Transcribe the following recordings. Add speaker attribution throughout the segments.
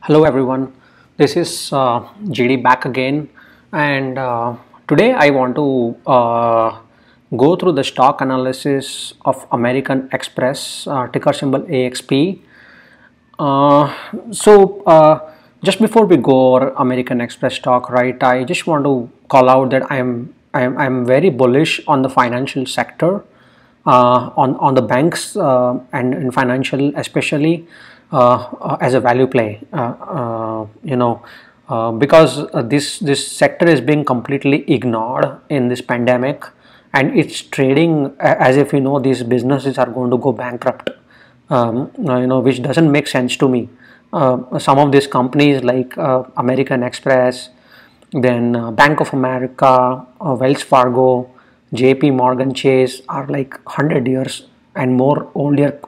Speaker 1: Hello everyone, this is GD back again, and today I want to go through the stock analysis of American Express, ticker symbol AXP. Just before we go over American Express stock, right, I just want to call out that I'm very bullish on the financial sector, on the banks and financial especially as a value play. Because this sector is being completely ignored in this pandemic, and it's trading as if these businesses are going to go bankrupt. Which doesn't make sense to me. Some of these companies like American Express, then Bank of America, Wells Fargo, JP Morgan Chase are like 100 years and more older,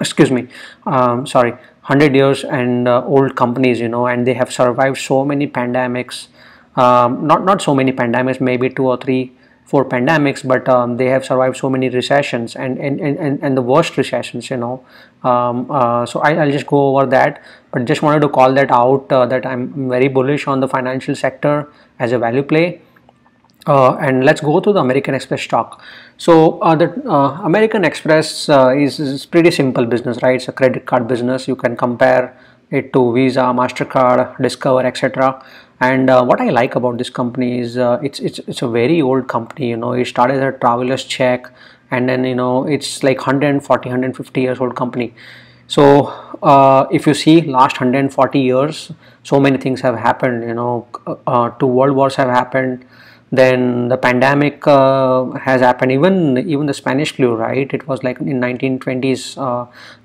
Speaker 1: excuse me, sorry, 100 years and old companies, and they have survived so many pandemics. Not so many pandemics, maybe 2 or 3 4 pandemics, but they have survived so many recessions and the worst recessions, so I'll just go over that, but just wanted to call that out, that I'm very bullish on the financial sector as a value play. And let's go to the American Express stock. So the American Express is pretty simple business, right? It's a credit card business. You can compare it to Visa, MasterCard, Discover, etc. And what I like about this company is it's a very old company. It started as a traveler's check, and then it's like 140 150 years old company. So if you see last 140 years, so many things have happened. 2 world wars have happened. Then the pandemic has happened, even the Spanish flu, right? It was like in 1920s.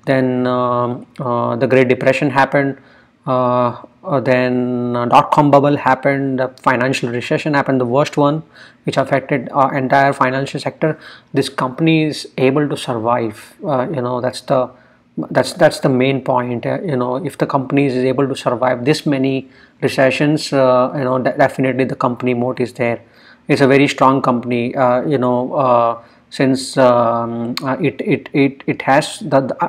Speaker 1: Then the Great Depression happened. Then dot-com bubble happened. The financial recession happened, the worst one, which affected our entire financial sector. This company is able to survive. That's the main point. If the company is able to survive this many recessions, definitely the company moat is there. It's a very strong company. Since it has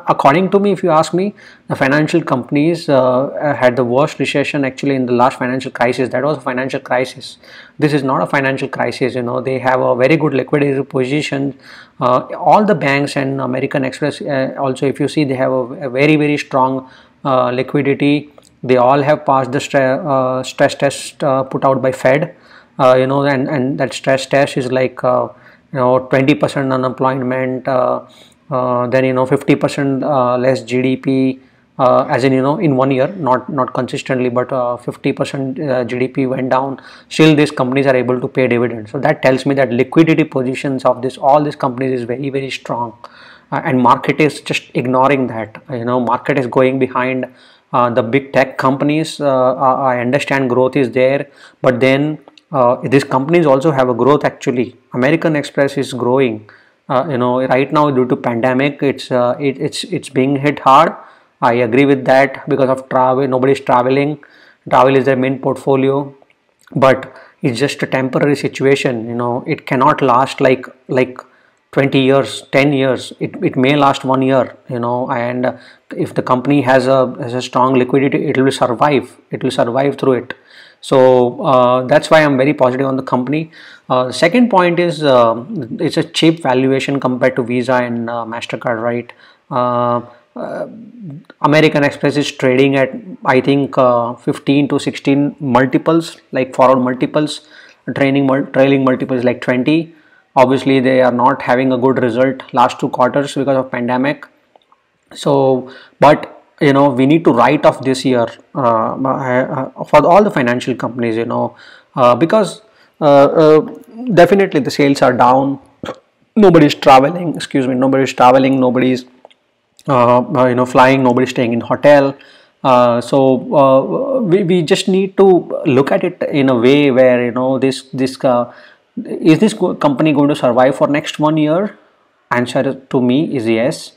Speaker 1: according to me, if you ask me, the financial companies had the worst recession actually in the last financial crisis. That was a financial crisis. This is not a financial crisis. They have a very good liquidity position. All the banks and American Express also, if you see, they have a very strong liquidity. They all have passed the stress test put out by Fed. And that stress test is like 20% unemployment, then 50% less GDP, as in 1 year, not consistently, but 50% GDP went down. Still these companies are able to pay dividends. So that tells me that liquidity positions of all these companies is very strong, and market is just ignoring that. Market is going behind the big tech companies. I understand growth is there, but then these companies also have a growth. Actually, American Express is growing. Right now due to pandemic, it's being hit hard. I agree with that because of travel. Nobody's traveling. Travel is their main portfolio, but it's just a temporary situation. It cannot last like 20 years, 10 years. It may last 1 year. And if the company has a strong liquidity, it will survive. It will survive through it. So that's why I'm very positive on the company. Second point is it's a cheap valuation compared to Visa and MasterCard, right? American Express is trading at, I think, 15 to 16 multiples, like forward multiples. Trailing multiples like 20. Obviously, they are not having a good result last 2 quarters because of pandemic. So, but we need to write off this year for all the financial companies, because definitely the sales are down. Nobody's traveling. Excuse me. Nobody's traveling. Nobody's flying. Nobody's staying in hotel. So we just need to look at it in a way where is this company going to survive for next 1 year? Answer to me is yes.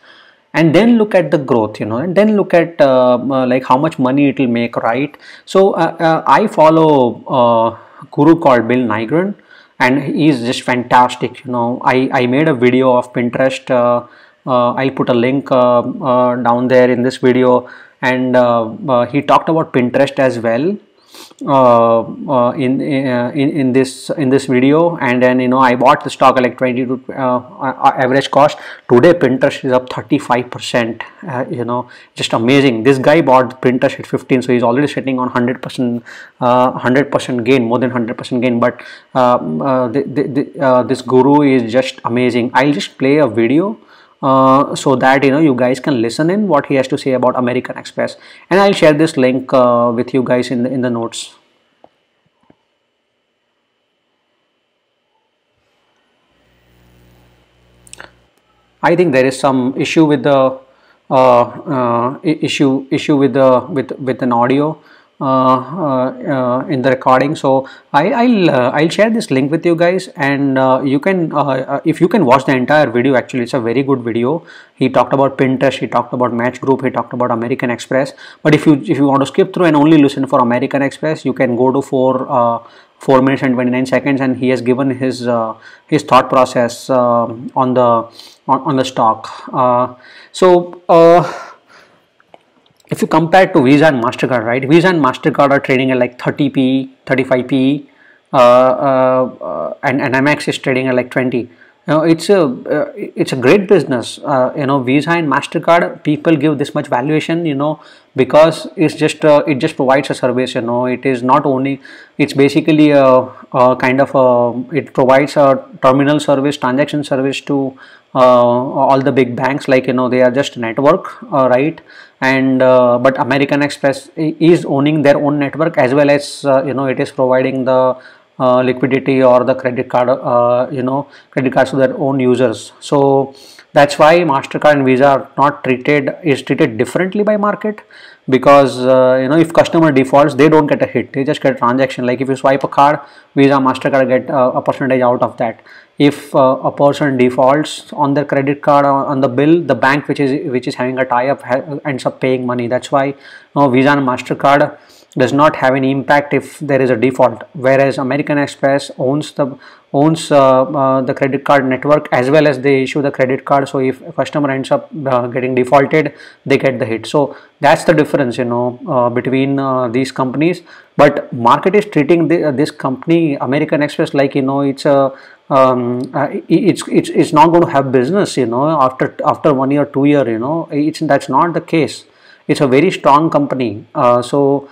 Speaker 1: And then look at the growth, and then look at like how much money it will make, right? So I follow a guru called Bill Nygren, and he's just fantastic. I made a video of Pinterest. I'll put a link down there in this video, and he talked about Pinterest as well in this video. And then, you know, I bought the stock at like 20 to average cost. Today Pinterest is up 35%. You know, just amazing. This guy bought Pinterest at 15, so he's already sitting on 100% gain, more than 100% gain. But this guru is just amazing. I'll just play a video so that, you know, you guys can listen in what he has to say about American Express, and I'll share this link with you guys in the notes. I think there is some issue with the issue with an audio in the recording, so I'll share this link with you guys, and you can if you can watch the entire video. Actually, it's a very good video. He talked about Pinterest, he talked about Match Group, he talked about American Express. But if you want to skip through and only listen for American Express, you can go to 4 minutes and 29 seconds, and he has given his thought process on the stock. If you compare to Visa and MasterCard, right? Visa and MasterCard are trading at like 30 PE, 35 PE, and Amex is trading at like 20. You know, it's a great business. You know, Visa and MasterCard, people give this much valuation, you know, because it's just it just provides a service. You know, it is not only, it's basically a kind of it provides a terminal service, transaction service to all the big banks. Like, you know, they are just a network, right? And but American Express is owning their own network, as well as you know, it is providing the liquidity or the credit card, you know, credit cards to their own users. So that's why MasterCard and Visa are not treated differently by market, because you know, if customer defaults, they don't get a hit, they just get a transaction. Like if you swipe a card, Visa, MasterCard get a percentage out of that. If a person defaults on their credit card or on the bill, the bank which is having a tie-up ends up paying money. That's why, you know, Visa and MasterCard does not have any impact if there is a default, whereas American Express owns the credit card network, as well as they issue the credit card. So if a customer ends up getting defaulted, they get the hit. So that's the difference, you know, between these companies. But market is treating this company, American Express, like, you know, it's a it's not going to have business, you know, after 1 year, 2 year, you know. That's not the case. It's a very strong company. So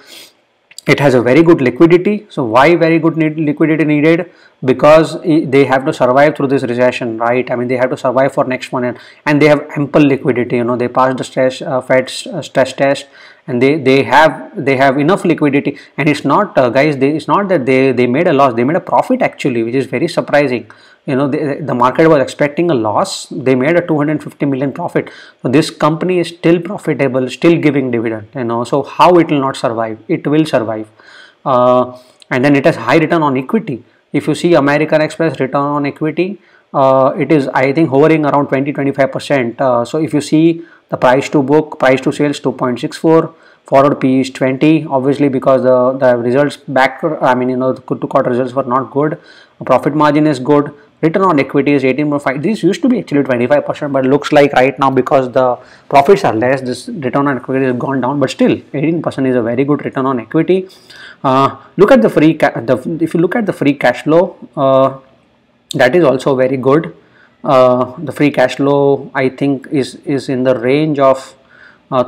Speaker 1: it has a very good liquidity. So why very good liquidity needed? Because they have to survive through this recession, right? I mean, they have to survive for next 1 year, and they have ample liquidity. You know, they passed the Fed's stress test, and they have enough liquidity. And it's not guys, it's not that they made a loss, they made a profit actually, which is very surprising. You know, the market was expecting a loss, they made a 250 million profit. So this company is still profitable, still giving dividend, you know. So how it will not survive? It will survive. And then it has high return on equity. If you see American Express return on equity, it is, I think, hovering around 20-25%. So if you see the price to book, price to sales 2.64, forward P is 20, obviously, because the results back, I mean, you know, the 2-quarter results were not good. Profit margin is good. Return on equity is 18.5. This used to be actually 25%, but looks like right now, because the profits are less, this return on equity has gone down. But still, 18% is a very good return on equity. Look at the if you look at the free cash flow, that is also very good. The free cash flow, I think, is in the range of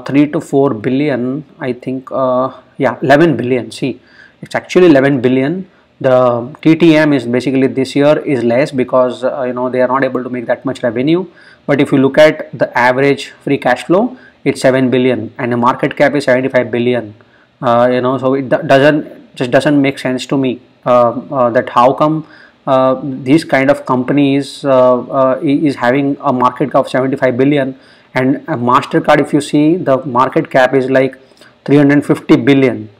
Speaker 1: 3 to 4 billion. I think, yeah, 11 billion. See, it's actually 11 billion. The TTM is basically this year is less, because you know, they are not able to make that much revenue. But if you look at the average free cash flow, it's 7 billion, and the market cap is 75 billion. You know, so it doesn't make sense to me that how come these kind of companies is having a market cap of 75 billion, and a MasterCard, if you see, the market cap is like 350 billion,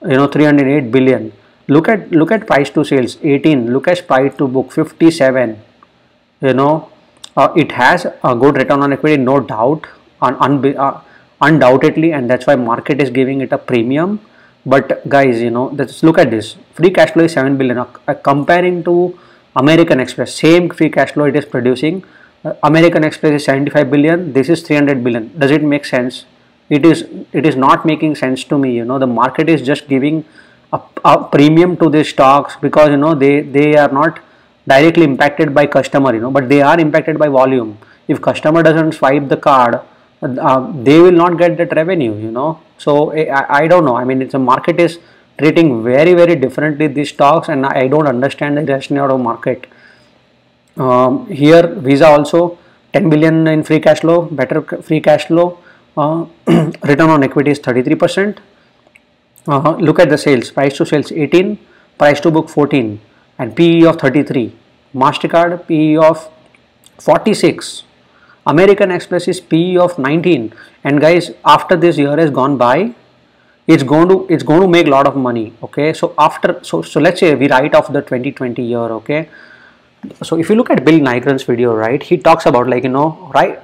Speaker 1: you know, 308 billion. Look at price to sales 18, look at price to book 57. You know, it has a good return on equity, no doubt, undoubtedly, and that's why market is giving it a premium. But guys, you know, let's look at this. Free cash flow is 7 billion. Comparing to American Express, same free cash flow it is producing. American Express is 75 billion. This is 300 billion. Does it make sense? it is it is not making sense to me. The market is just giving a premium to these stocks because they are not directly impacted by customer, but they are impacted by volume. If customer doesn't swipe the card, they will not get that revenue. So I don't know. I mean, it's a market is treating very very differently these stocks, and I don't understand the rationale of market. Here Visa also 10 billion in free cash flow, better free cash flow. Return on equity is 33%. Look at the sales, price to sales 18, price to book 14, and PE of 33. MasterCard PE of 46. American Express is PE of 19. And guys, after this year has gone by, it's going to make a lot of money. Okay, so let's say we write off the 2020 year. Okay, so if you look at Bill Nigram's video, right, he talks about right,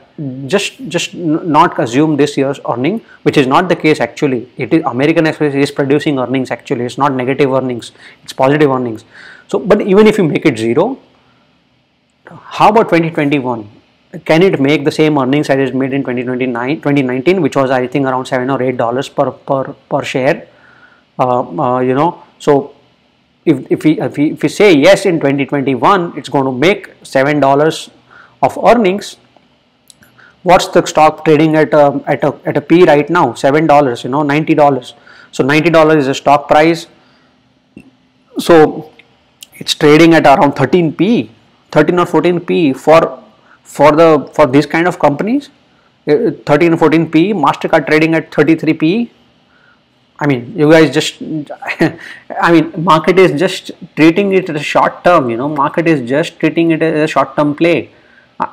Speaker 1: just not assume this year's earning, which is not the case actually. It is American Express is producing earnings actually. It's not negative earnings, it's positive earnings. So but even if you make it zero, how about 2021? Can it make the same earnings as it made in 2019, which was I think around $7 or $8 per share? So if we say yes in 2021, it's going to make $7 of earnings. What's the stock trading at a P right now? $7, $90. So $90 is a stock price. So it's trading at around 13 P, 13 or 14 P for these kind of companies. 13 or 14 P. MasterCard trading at 33 P. I mean, you guys just, I mean, market is just treating it as a short term. Market is just treating it as a short term play.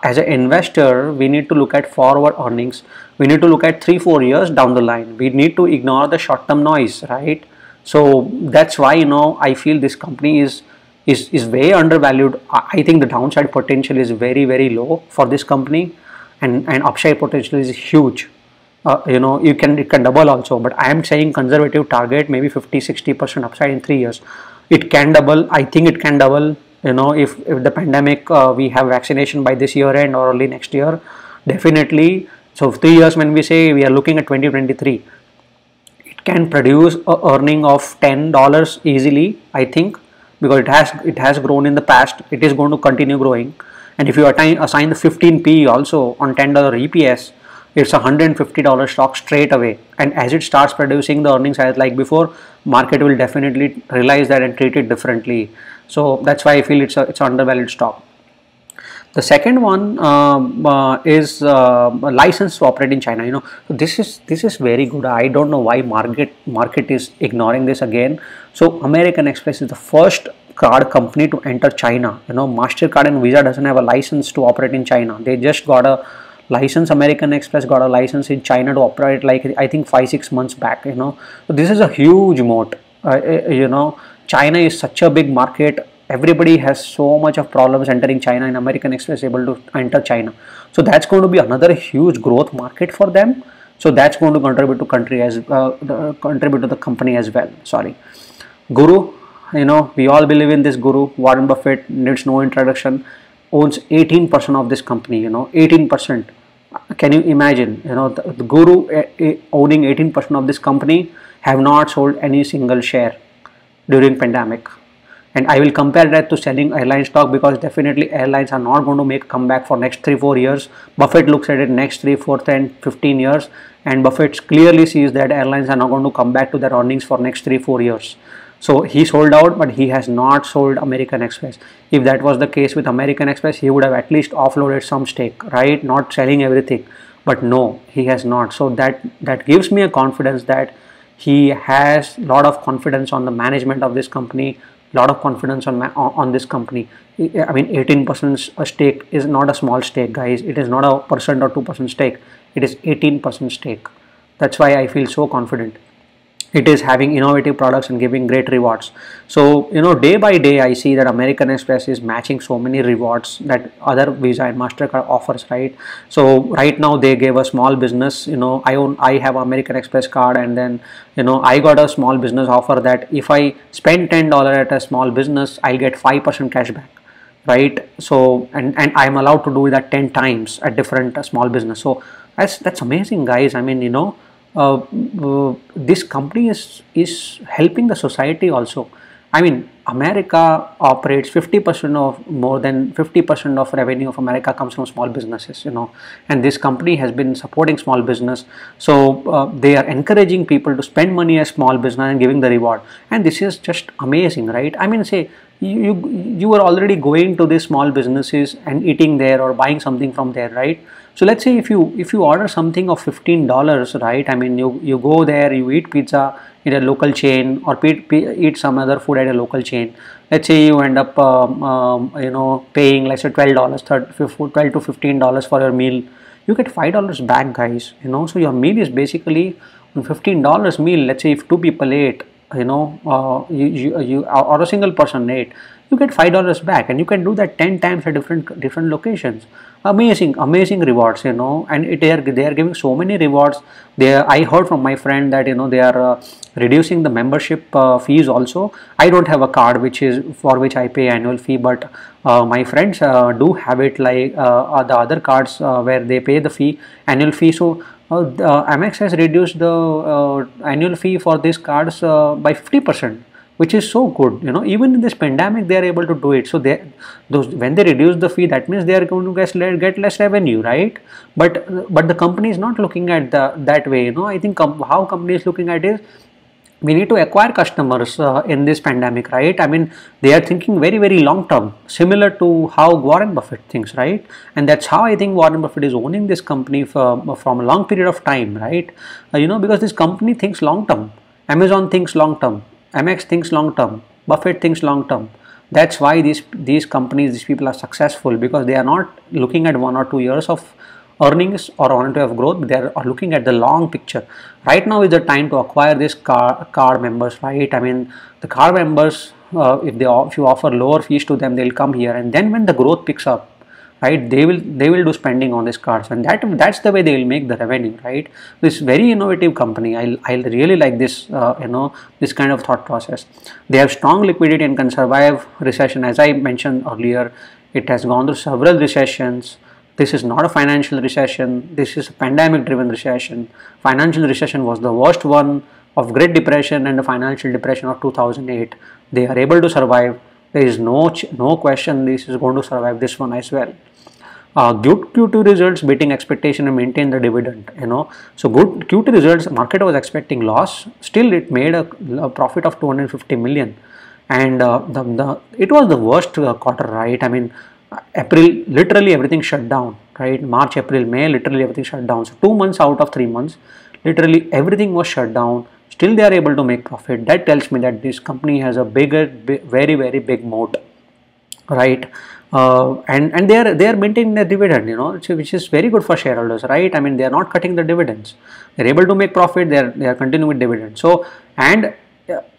Speaker 1: As an investor, we need to look at forward earnings. We need to look at 3-4 years down the line. We need to ignore the short term noise, right? So that's why I feel this company is way undervalued. I think the downside potential is very very low for this company, and upside potential is huge. It can double also, but I am saying conservative target maybe 50-60% upside in 3 years. It can double. I think it can double. If the pandemic, we have vaccination by this year end or early next year, definitely. So 3 years, when we say we are looking at 2023, it can produce a earning of $10 easily, I think, because it has grown in the past. It is going to continue growing, and if you assign the 15 P also on $10 EPS, it's a $150 stock straight away. And as it starts producing the earnings as like before, market will definitely realize that and treat it differently. So that's why I feel it's an undervalued stock. The second one is license to operate in China. So this is very good. I don't know why market is ignoring this again. So American Express is the first card company to enter China. MasterCard and Visa doesn't have a license to operate in China. They just got a license. American Express got a license in China to operate like I think 5-6 months back. So this is a huge moat. China is such a big market. Everybody has so much of problems entering China, and American Express is able to enter China. So that's going to be another huge growth market for them. So that's going to contribute to contribute to the company as well. Sorry, Guru. We all believe in this Guru. Warren Buffett needs no introduction. Owns 18% of this company. 18%. Can you imagine? The Guru owning 18% of this company have not sold any single share during pandemic. And I will compare that to selling airline stock, because definitely airlines are not going to make a comeback for next 3-4 years. Buffett looks at it next 3, 4, 10, 15 years, and Buffett clearly sees that airlines are not going to come back to their earnings for next 3-4 years. So he sold out, but he has not sold American Express. If that was the case with American Express, he would have at least offloaded some stake, right? Not selling everything. But no, he has not. So that gives me a confidence that he has a lot of confidence on the management of this company, lot of confidence on this company. I mean, 18% stake is not a small stake, guys. It is not a percent or 2% stake. It is 18% stake. That's why I feel so confident. It is having innovative products and giving great rewards. So day by day I see that American Express is matching so many rewards that other Visa and MasterCard offers, right? So right now they gave a small business, I have American Express card, and then I got a small business offer that if I spend $10 at a small business, I'll get 5% cash back, right? So and I'm allowed to do that 10 times at different small business. So that's amazing, guys. I mean, this company is helping the society also. I mean, America operates 50% of more than 50% of revenue of America comes from small businesses, and this company has been supporting small business. So they are encouraging people to spend money as small business and giving the reward. And this is just amazing, right? I mean, say you are already going to these small businesses and eating there or buying something from there, right? So let's say if you order something of $15, right? I mean, you go there, you eat pizza in a local chain, or eat some other food at a local chain. Let's say you end up paying, let's say, $12, 12 to $15 for your meal. You get $5 back, guys. So your meal is basically $15 meal. Let's say if two people ate, you or a single person ate, you get $5 back, and you can do that 10 times at different locations. Amazing rewards, and they are giving so many rewards. I heard from my friend that they are reducing the membership fees also. I don't have a card for which I pay annual fee, but my friends do have it, like the other cards where they pay the annual fee. So Amex has reduced the annual fee for these cards by 50%, which is so good. Even in this pandemic they are able to do it. So when they reduce the fee, that means they are going to get less revenue, right? But the company is not looking at that way. I think how company is looking at is, we need to acquire customers in this pandemic, right? I mean, they are thinking very, very long term, similar to how Warren Buffett thinks, right? And that's how I think Warren Buffett is owning this company from a long period of time, right? Because this company thinks long term. Amazon thinks long term. Amex thinks long term. Buffett thinks long term. That's why these companies, these people are successful, because they are not looking at 1 or 2 years of earnings or wanting to have growth, but they are looking at the long picture. Right now is the time to acquire this car members, right? I mean, the car members, if you offer lower fees to them, they'll come here, and then when the growth picks up, right, they will do spending on these cards, and that's the way they will make the revenue, right? This very innovative company, I really like this, this kind of thought process. They have strong liquidity and can survive recession. As I mentioned earlier, it has gone through several recessions. This is not a financial recession. This is a pandemic driven recession. Financial recession was the worst one of Great Depression and the financial depression of 2008. They are able to survive. There is no question this is going to survive this one as well. Good Q2 results, beating expectation and maintain the dividend. So good Q2 results. Market was expecting loss. Still, it made a profit of 250 million, and it was the worst quarter, right? I mean, April, literally everything shut down, right? March, April, May, literally everything shut down. So 2 months out of 3 months, literally everything was shut down. Still they are able to make profit. That tells me that this company has a very, very big moat, right? And they are maintaining the dividend, which is very good for shareholders, right? I mean, they are not cutting the dividends. They are able to make profit. They are continuing with dividends. So, and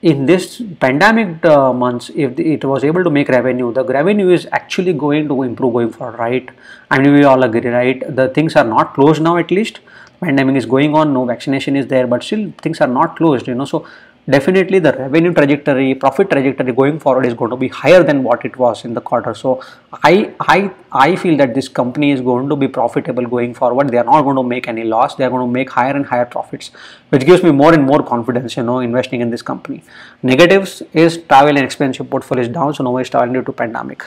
Speaker 1: in this pandemic months, if it was able to make revenue, the revenue is actually going to improve going forward, right? I mean, we all agree, right? The things are not closed now, at least. Pandemic is going on, no vaccination is there, but still things are not closed, so definitely the revenue trajectory, profit trajectory going forward is going to be higher than what it was in the quarter. So I feel that this company is going to be profitable going forward. They are not going to make any loss. They are going to make higher and higher profits, which gives me more and more confidence, investing in this company. Negatives is travel and expensive portfolio is down, so no one is traveling due to pandemic.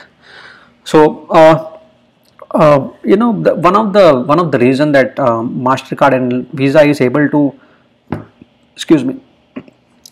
Speaker 1: So one of the reason that Mastercard and Visa is able to,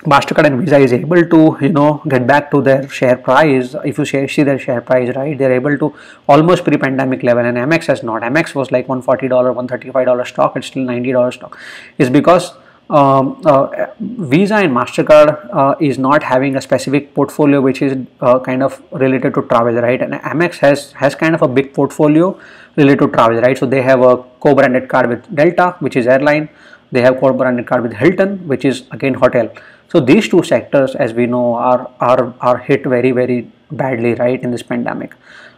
Speaker 1: Mastercard and Visa is able to get back to their share price. If you see their share price, right, they're able to almost pre-pandemic level, and Amex has not. Amex was like $140, $135 stock. It's still $90 stock. It's because Visa and Mastercard is not having a specific portfolio which is kind of related to travel, right? And Amex has kind of a big portfolio related to travel, right? So they have a co-branded card with Delta, which is airline. They have co-branded card with Hilton, which is again hotel. So these two sectors, as we know, are hit very, very badly, right, in this pandemic.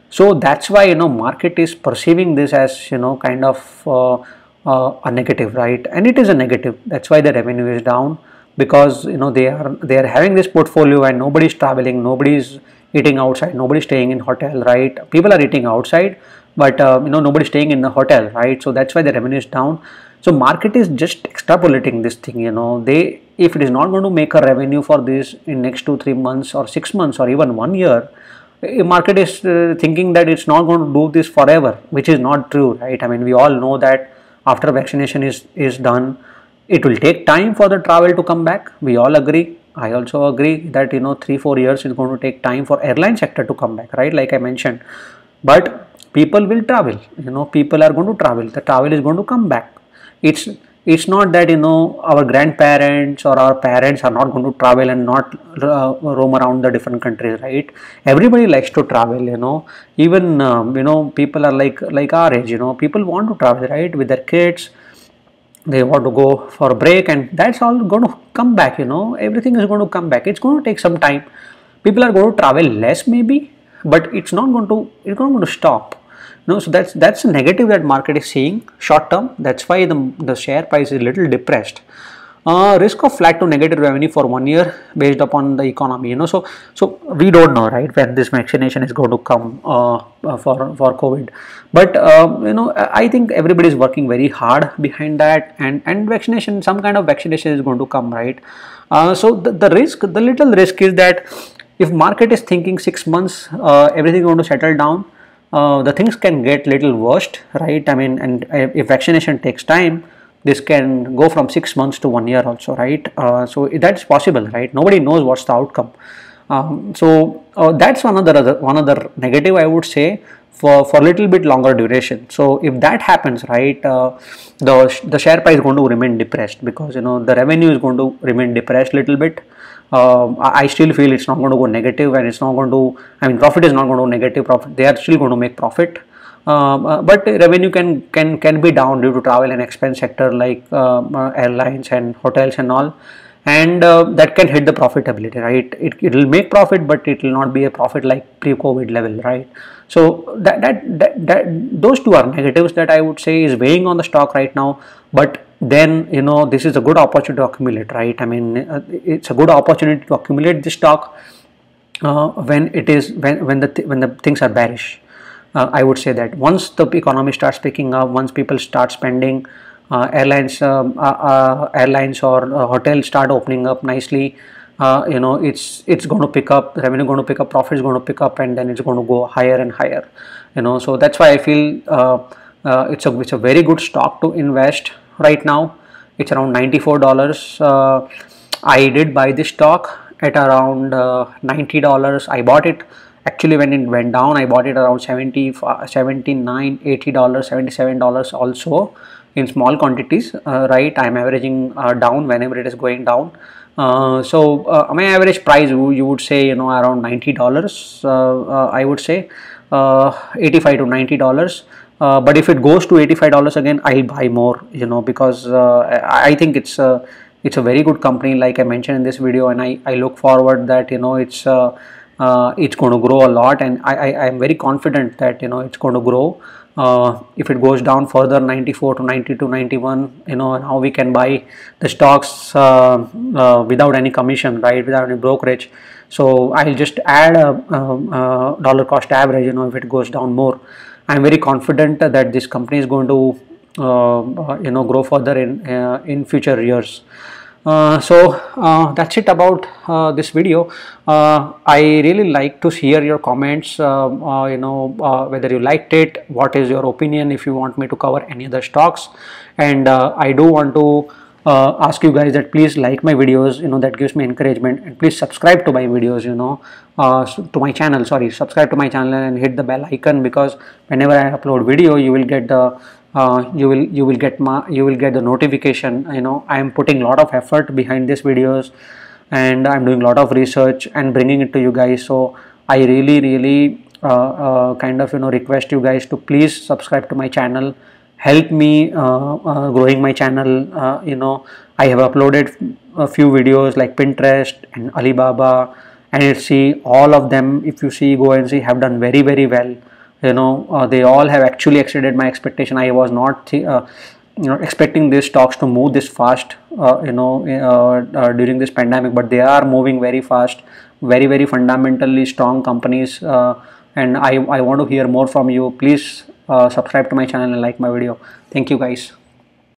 Speaker 1: So that's why market is perceiving this as kind of a negative, right? And it is a negative. That's why the revenue is down, because they are having this portfolio and nobody is traveling, nobody is eating outside, nobody is staying in hotel, right? People are eating outside, but nobody's staying in the hotel, right? So that's why the revenue is down. So market is just extrapolating this thing, they, if it is not going to make a revenue for this in next 2-3 months or 6 months or even 1 year, market is thinking that it's not going to do this forever, which is not true, right? I mean, we all know that after vaccination is done, it will take time for the travel to come back. We all agree. I also agree that 3-4 years is going to take time for airline sector to come back, right? Like I mentioned, but people will travel. People are going to travel. The travel is going to come back. It's not that our grandparents or our parents are not going to travel and not roam around the different countries, right? Everybody likes to travel. Even people are like our age. People want to travel, right, with their kids. They want to go for a break, and that's all going to come back. Everything is going to come back. It's going to take some time. People are going to travel less maybe, but it's not going to stop. So that's a negative that market is seeing short term. That's why the share price is little depressed. Risk of flat to negative revenue for 1 year based upon the economy. So we don't know, right, when this vaccination is going to come for COVID. But I think everybody is working very hard behind that, and vaccination, some kind of vaccination is going to come, right? So the little risk is that if market is thinking 6 months, everything is going to settle down. The things can get little worse, right? I mean, and if vaccination takes time, this can go from 6 months to 1 year also, right? So that's possible, right? Nobody knows what's the outcome. So that's one other negative, I would say, for a little bit longer duration. So if that happens, right, the share price is going to remain depressed, because the revenue is going to remain depressed little bit. I still feel it's not going to go negative, and it's not going to, I mean, profit is not going to go negative. Profit, they are still going to make profit. But revenue can be down due to travel and expense sector, like airlines and hotels and all, and that can hit the profitability, right? It will make profit, but it will not be a profit like pre-COVID level, right? So that those two are negatives that I would say is weighing on the stock right now. But then this is a good opportunity to accumulate, right? I mean, it's a good opportunity to accumulate the stock when the things are bearish. I would say that once the economy starts picking up, once people start spending, airlines or hotels start opening up nicely, it's going to pick up, revenue going to pick up, profit is going to pick up, and then it's going to go higher and higher. So that's why I feel it's a very good stock to invest right now. It's around $94. I did buy this stock at around $90. I bought it. Actually, when it went down, I bought it around $70, $79, $80, $77 also in small quantities, right? I'm averaging down whenever it is going down. So my average price, you would say, around $90, I would say, $85 to $90. But if it goes to $85 again, I'll buy more, because I think it's a very good company, like I mentioned in this video, and I look forward that it's going to grow a lot, and I am very confident that it's going to grow. If it goes down further, 94 to 92, 91, now we can buy the stocks without any commission, right, without any brokerage. So I'll just add a dollar cost average. If it goes down more, I'm very confident that this company is going to grow further in future years. So that's it about this video. I really like to hear your comments, whether you liked it, what is your opinion, if you want me to cover any other stocks. And I do want to ask you guys that please like my videos, that gives me encouragement, and please subscribe to my videos, to my channel, subscribe to my channel and hit the bell icon, because whenever I upload video, you will get the you will get the notification. I am putting a lot of effort behind these videos, and I'm doing a lot of research and bringing it to you guys. So I really kind of request you guys to please subscribe to my channel, help me growing my channel. I have uploaded a few videos like Pinterest and Alibaba and Etsy. All of them, if you go and see, have done very well. They all have actually exceeded my expectation. I was not expecting these stocks to move this fast during this pandemic, but they are moving very fast, very fundamentally strong companies. And I want to hear more from you. Please subscribe to my channel and like my video. Thank you guys.